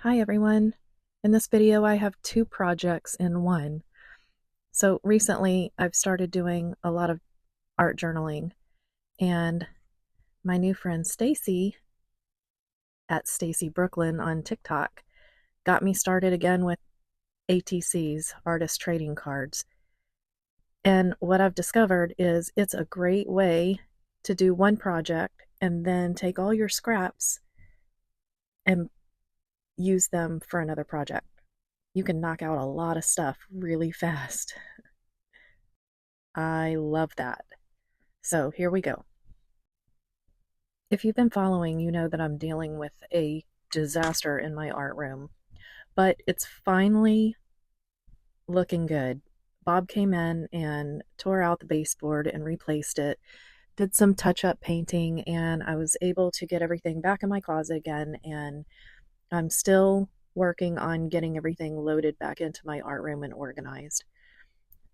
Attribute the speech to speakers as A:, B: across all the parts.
A: Hi everyone. In this video I have two projects in one. So recently I've started doing a lot of art journaling, and my new friend Stacy at Stacy Brooklyn on TikTok got me started again with ATCs, artist trading cards. And what I've discovered is it's a great way to do one project and then take all your scraps and use them for another project. You can knock out a lot of stuff really fast. I love that. So here we go. If you've been following, you know that I'm dealing with a disaster in my art room, but it's finally looking good. Bob came in and tore out the baseboard and replaced it, did some touch-up painting, and I was able to get everything back in my closet again, and I'm still working on getting everything loaded back into my art room and organized.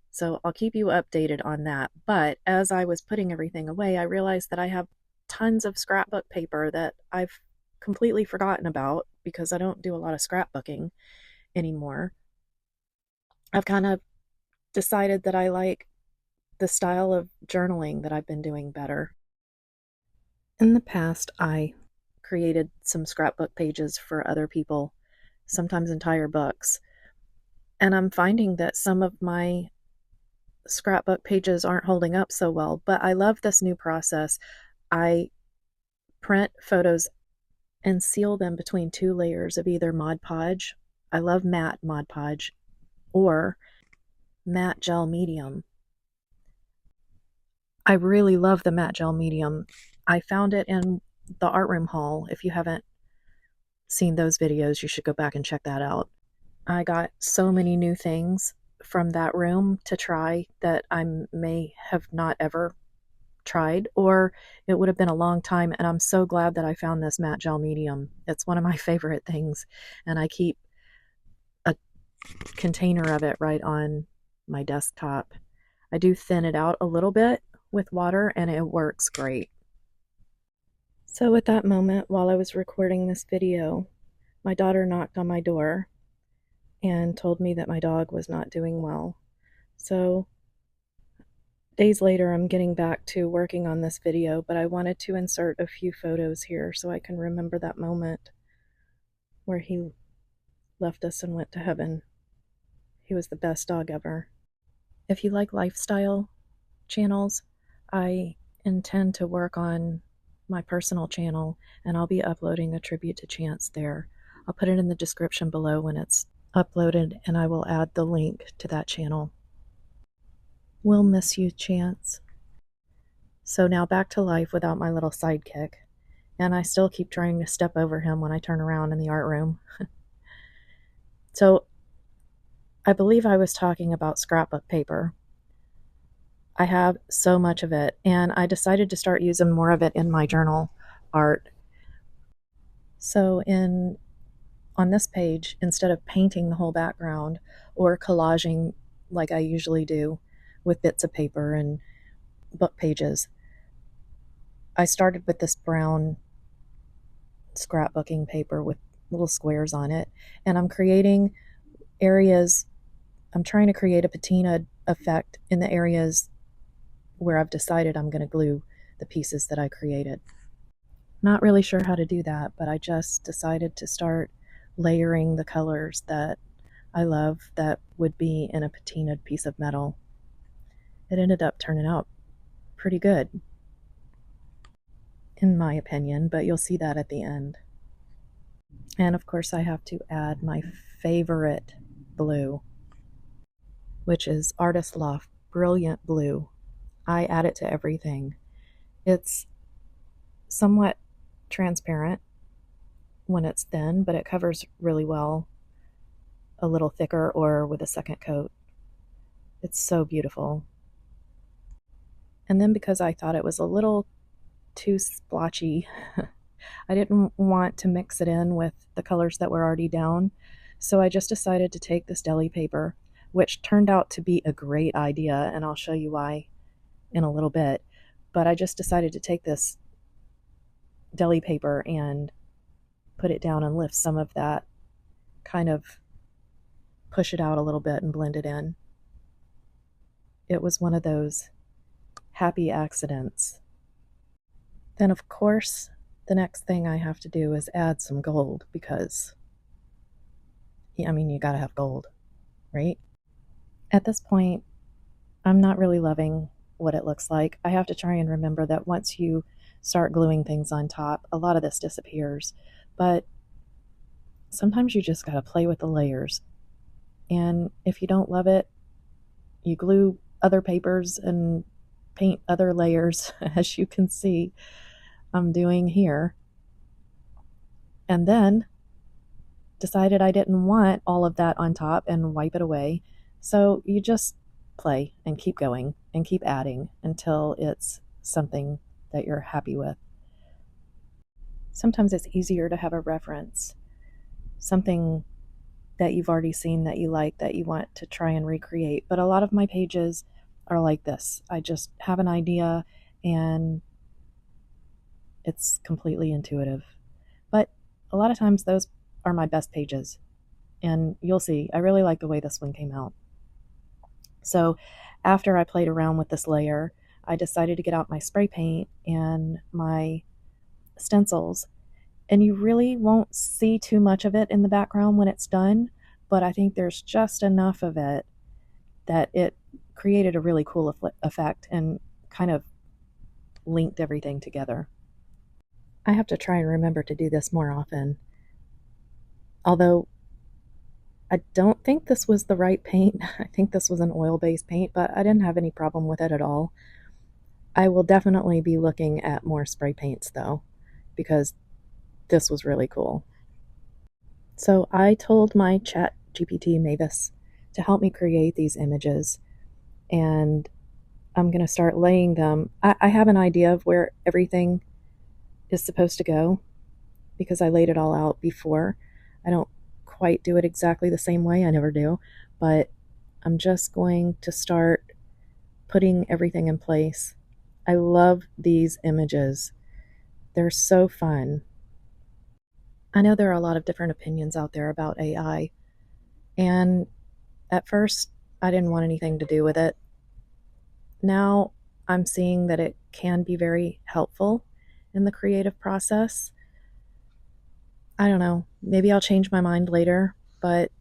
A: So I'll keep you updated on that. But as I was putting everything away, I realized that I have tons of scrapbook paper that I've completely forgotten about because I don't do a lot of scrapbooking anymore. I've kind of decided that I like the style of journaling that I've been doing better. In the past, I created some scrapbook pages for other people, sometimes entire books. And I'm finding that some of my scrapbook pages aren't holding up so well, but I love this new process. I print photos and seal them between two layers of either Mod Podge. I love matte Mod Podge or matte gel medium. I really love the matte gel medium. I found it in the art room haul. If you haven't seen those videos, you should go back and check that out. I got so many new things from that room to try that I may have not ever tried, or it would have been a long time, and I'm so glad that I found this matte gel medium. It's one of my favorite things, and I keep a container of it right on my desktop. I do thin it out a little bit with water, and it works great. So at that moment, while I was recording this video, my daughter knocked on my door and told me that my dog was not doing well. So days later, I'm getting back to working on this video, but I wanted to insert a few photos here so I can remember that moment where he left us and went to heaven. He was the best dog ever. If you like lifestyle channels, I intend to work on my personal channel, and I'll be uploading a tribute to Chance there. I'll put it in the description below when it's uploaded, and I will add the link to that channel. We'll miss you, Chance. So now back to life without my little sidekick, and I still keep trying to step over him when I turn around in the art room. So I believe I was talking about scrapbook paper. I have so much of it, and I decided to start using more of it in my journal art. So on this page, instead of painting the whole background or collaging like I usually do with bits of paper and book pages, I started with this brown scrapbooking paper with little squares on it, and I'm creating areas. I'm trying to create a patina effect in the areas where I've decided I'm going to glue the pieces that I created. Not really sure how to do that, but I just decided to start layering the colors that I love that would be in a patinaed piece of metal. It ended up turning out pretty good, in my opinion, but you'll see that at the end. And of course I have to add my favorite blue, which is Artist Loft Brilliant Blue. I add it to everything. It's somewhat transparent when it's thin, but it covers really well a little thicker or with a second coat. It's so beautiful. And then because I thought it was a little too splotchy, I didn't want to mix it in with the colors that were already down, so I just decided to take this deli paper, which turned out to be a great idea, and I'll show you why in a little bit. But I just decided to take this deli paper and put it down and lift some of that kind of push it out a little bit and blend it in. It was one of those happy accidents. Then, of course, the next thing I have to do is add some gold because, I mean, you gotta have gold, right? At this point, I'm not really loving what it looks like. I have to try and remember that once you start gluing things on top, a lot of this disappears. But sometimes you just gotta play with the layers. And if you don't love it, you glue other papers and paint other layers, as you can see I'm doing here. And then decided I didn't want all of that on top and wipe it away. So you just play and keep going and keep adding until it's something that you're happy with. Sometimes it's easier to have a reference, something that you've already seen that you like, that you want to try and recreate. But a lot of my pages are like this. I just have an idea and it's completely intuitive. But a lot of times those are my best pages. And you'll see, I really like the way this one came out. So after I played around with this layer, I decided to get out my spray paint and my stencils. And you really won't see too much of it in the background when it's done, but I think there's just enough of it that it created a really cool effect and kind of linked everything together. I have to try and remember to do this more often. Although I don't think this was the right paint. I think this was an oil-based paint, but I didn't have any problem with it at all. I will definitely be looking at more spray paints though, because this was really cool. So I told my ChatGPT Mavis to help me create these images, and I'm going to start laying them. I have an idea of where everything is supposed to go because I laid it all out before. I don't quite do it exactly the same way, I never do, but I'm just going to start putting everything in place. I love these images. They're so fun. I know there are a lot of different opinions out there about AI, and at first I didn't want anything to do with it. Now I'm seeing that it can be very helpful in the creative process. I don't know, maybe I'll change my mind later, but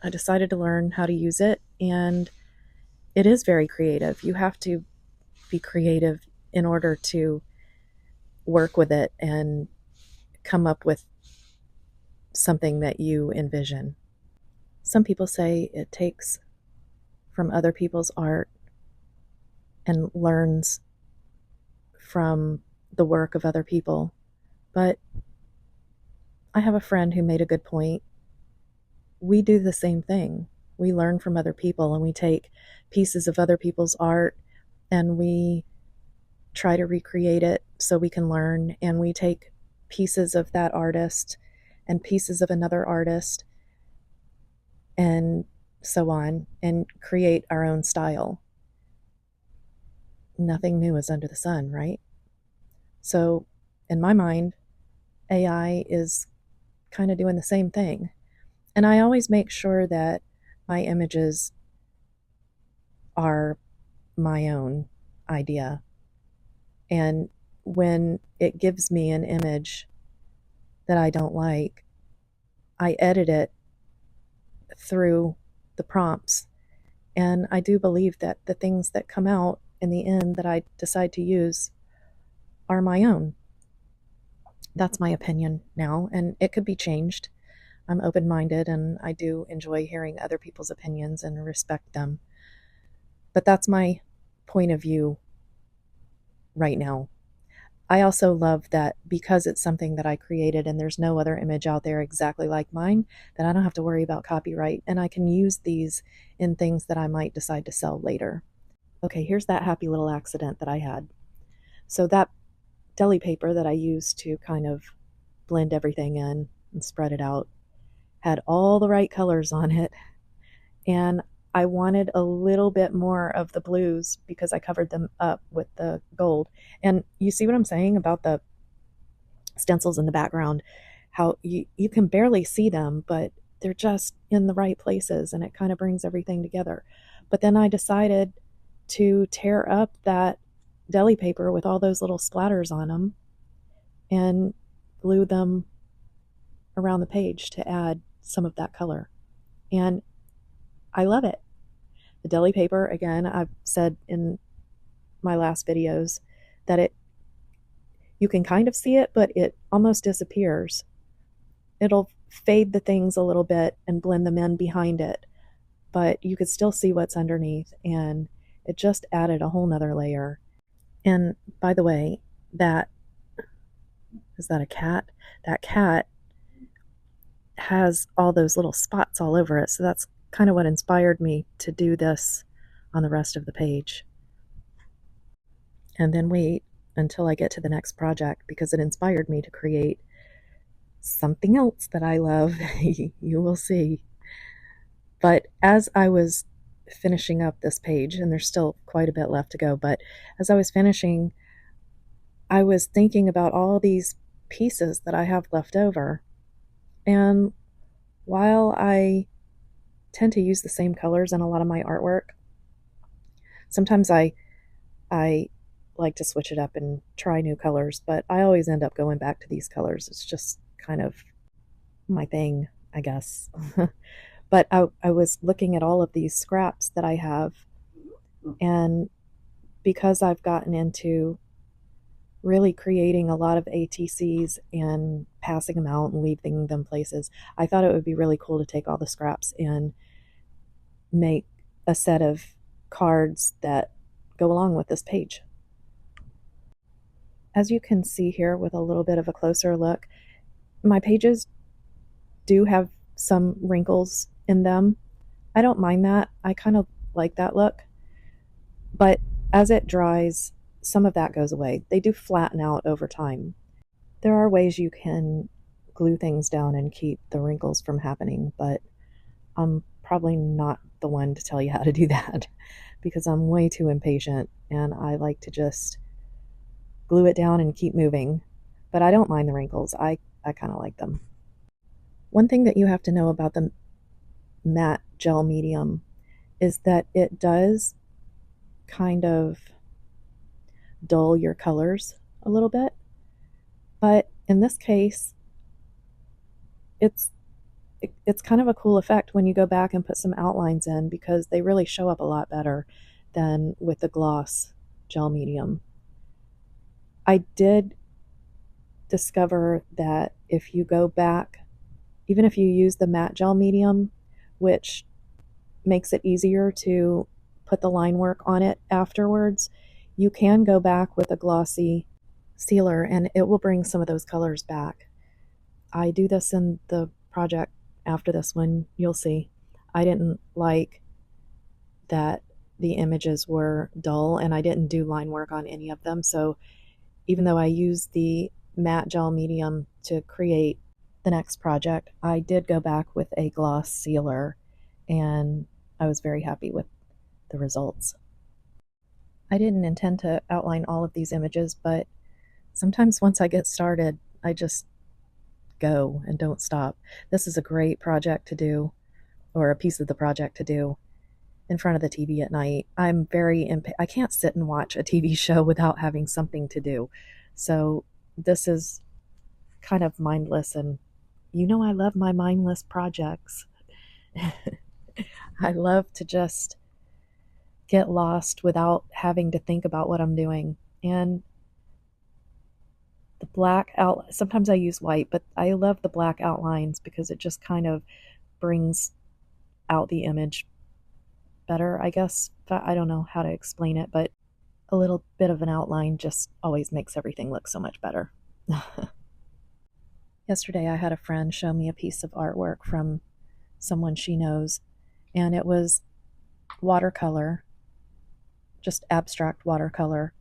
A: I decided to learn how to use it, and it is very creative. You have to be creative in order to work with it and come up with something that you envision. Some people say it takes from other people's art and learns from the work of other people, but I have a friend who made a good point. We do the same thing. We learn from other people and we take pieces of other people's art and we try to recreate it so we can learn, and we take pieces of that artist and pieces of another artist and so on and create our own style. Nothing new is under the sun, right? So in my mind, AI is kind of doing the same thing. And I always make sure that my images are my own idea. And when it gives me an image that I don't like, I edit it through the prompts. And I do believe that the things that come out in the end that I decide to use are my own. That's my opinion now, and it could be changed. I'm open-minded and I do enjoy hearing other people's opinions and respect them. But that's my point of view right now. I also love that because it's something that I created and there's no other image out there exactly like mine, that I don't have to worry about copyright and I can use these in things that I might decide to sell later. Okay, here's that happy little accident that I had. So that deli paper that I used to kind of blend everything in and spread it out had all the right colors on it, and I wanted a little bit more of the blues because I covered them up with the gold. And you see what I'm saying about the stencils in the background, how you can barely see them, but they're just in the right places, and it kind of brings everything together. But then I decided to tear up that deli paper with all those little splatters on them and glue them around the page to add some of that color. And I love it. The deli paper, again, I've said in my last videos that you can kind of see it, but it almost disappears. It'll fade the things a little bit and blend them in behind it, but you could still see what's underneath, and it just added a whole nother layer. And by the way, is that a cat? That cat has all those little spots all over it, so that's kind of what inspired me to do this on the rest of the page. And then wait until I get to the next project, because it inspired me to create something else that I love. You will see. But as I was finishing up this page, and there's still quite a bit left to go, but as I was finishing, I was thinking about all these pieces that I have left over. And while I tend to use the same colors in a lot of my artwork, sometimes I like to switch it up and try new colors, but I always end up going back to these colors. It's just kind of my thing, I guess. But I was looking at all of these scraps that I have, and because I've gotten into really creating a lot of ATCs and passing them out and leaving them places, I thought it would be really cool to take all the scraps and make a set of cards that go along with this page. As you can see here with a little bit of a closer look, my pages do have some wrinkles in them. I don't mind that. I kind of like that look. But as it dries, some of that goes away. They do flatten out over time. There are ways you can glue things down and keep the wrinkles from happening, but I'm probably not the one to tell you how to do that because I'm way too impatient and I like to just glue it down and keep moving. But I don't mind the wrinkles. I kind of like them. One thing that you have to know about the matte gel medium is that it does kind of dull your colors a little bit. But in this case, it's kind of a cool effect when you go back and put some outlines in, because they really show up a lot better than with the gloss gel medium. I did discover that if you go back, even if you use the matte gel medium, which makes it easier to put the line work on it afterwards, you can go back with a glossy sealer and it will bring some of those colors back. I do this in the project after this one, you'll see. I didn't like that the images were dull and I didn't do line work on any of them, so even though I used the matte gel medium to create the next project, I did go back with a gloss sealer and I was very happy with the results. I didn't intend to outline all of these images, but sometimes once I get started, I just go and don't stop. This is a great project to do, or a piece of the project to do, in front of the TV at night. I'm very I can't sit and watch a TV show without having something to do. So this is kind of mindless, and you know I love my mindless projects. I love to just get lost without having to think about what I'm doing. And the black out, sometimes I use white, but I love the black outlines because it just kind of brings out the image better, I guess. I don't know how to explain it, but a little bit of an outline just always makes everything look so much better. Yesterday I had a friend show me a piece of artwork from someone she knows, and it was watercolor, just abstract watercolor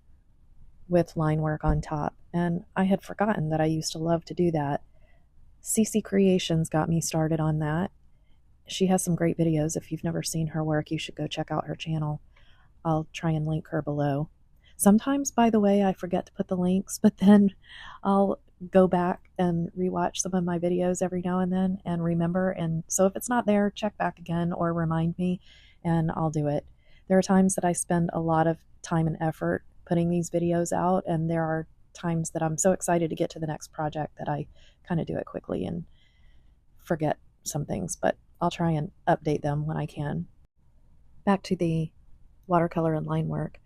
A: with line work on top. And I had forgotten that I used to love to do that. CC Creations got me started on that. She has some great videos. If you've never seen her work, you should go check out her channel. I'll try and link her below. Sometimes, by the way, I forget to put the links, but then I'll go back and rewatch some of my videos every now and then and remember. And so if it's not there, check back again or remind me and I'll do it. There are times that I spend a lot of time and effort putting these videos out, and there are times that I'm so excited to get to the next project that I kind of do it quickly and forget some things, but I'll try and update them when I can. Back to the watercolor and line work.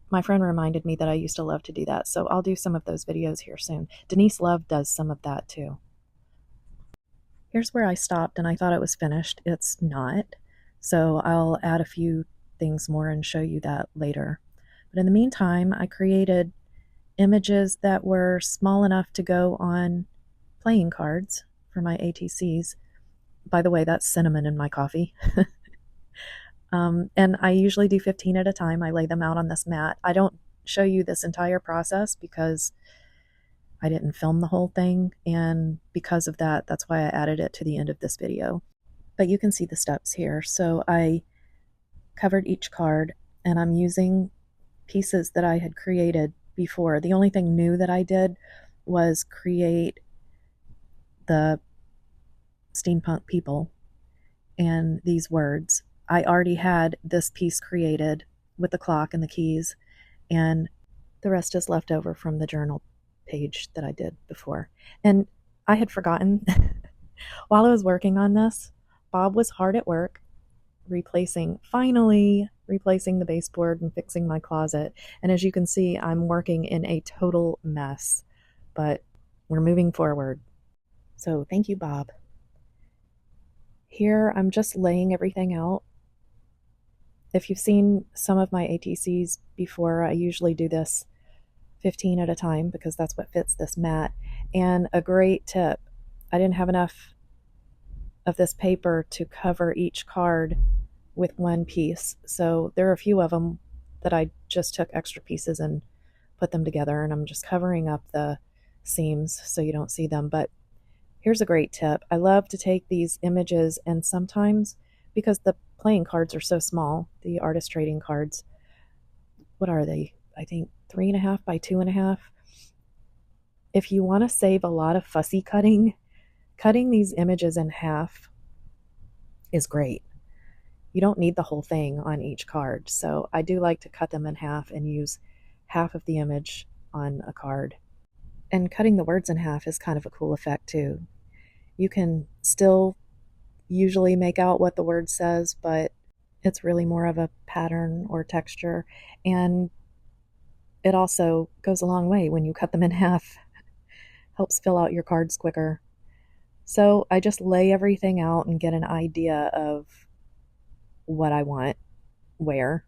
A: My friend reminded me that I used to love to do that, so I'll do some of those videos here soon. Denise Love does some of that too. Here's where I stopped and I thought it was finished. It's not, so I'll add a few things more and show you that later. But in the meantime, I created images that were small enough to go on playing cards for my ATCs. By the way, that's cinnamon in my coffee. And I usually do 15 at a time. I lay them out on this mat. I don't show you this entire process because I didn't film the whole thing, and because of that, that's why I added it to the end of this video. But you can see the steps here. So I covered each card, and I'm using pieces that I had created before. The only thing new that I did was create the steampunk people and these words. I already had this piece created with the clock and the keys, and the rest is left over from the journal page that I did before. And I had forgotten, while I was working on this, Bob was hard at work finally replacing the baseboard and fixing my closet. And as you can see, I'm working in a total mess, but we're moving forward. So thank you, Bob. Here, I'm just laying everything out. If you've seen some of my ATCs before, I usually do this 15 at a time because that's what fits this mat. And a great tip, I didn't have enough of this paper to cover each card with one piece. So there are a few of them that I just took extra pieces and put them together, and I'm just covering up the seams so you don't see them. But here's a great tip. I love to take these images, and sometimes, because the playing cards are so small, the artist trading cards, what are they? I think 3.5 by 2.5. If you want to save a lot of fussy cutting these images in half is great. You don't need the whole thing on each card. So I do like to cut them in half and use half of the image on a card. And cutting the words in half is kind of a cool effect too. You can still usually make out what the word says, but it's really more of a pattern or texture. And it also goes a long way when you cut them in half. Helps fill out your cards quicker. So I just lay everything out and get an idea of what I want where,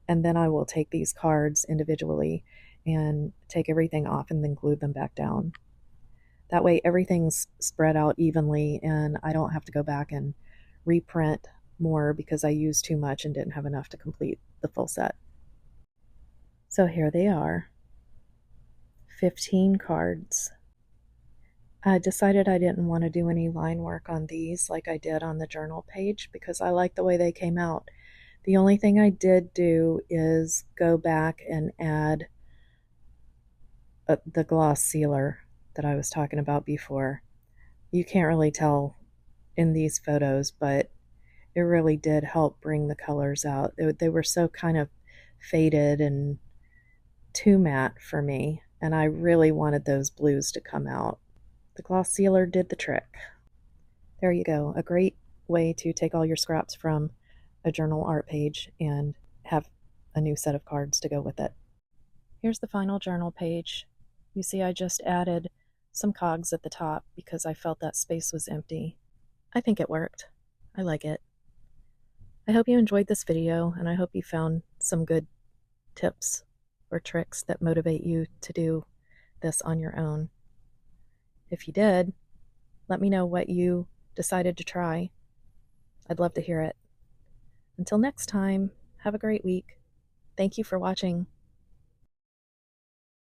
A: and then I will take these cards individually and take everything off and then glue them back down. That way everything's spread out evenly and I don't have to go back and reprint more because I used too much and didn't have enough to complete the full set. So here they are, 15 cards. I decided I didn't want to do any line work on these like I did on the journal page because I like the way they came out. The only thing I did do is go back and add the gloss sealer that I was talking about before. You can't really tell in these photos, but it really did help bring the colors out. They were so kind of faded and too matte for me, and I really wanted those blues to come out. The gloss sealer did the trick. There you go, a great way to take all your scraps from a journal art page and have a new set of cards to go with it. Here's the final journal page. You see I just added some cogs at the top because I felt that space was empty. I think it worked. I like it. I hope you enjoyed this video, and I hope you found some good tips or tricks that motivate you to do this on your own. If you did, let me know what you decided to try. I'd love to hear it. Until next time, have a great week. Thank you for watching.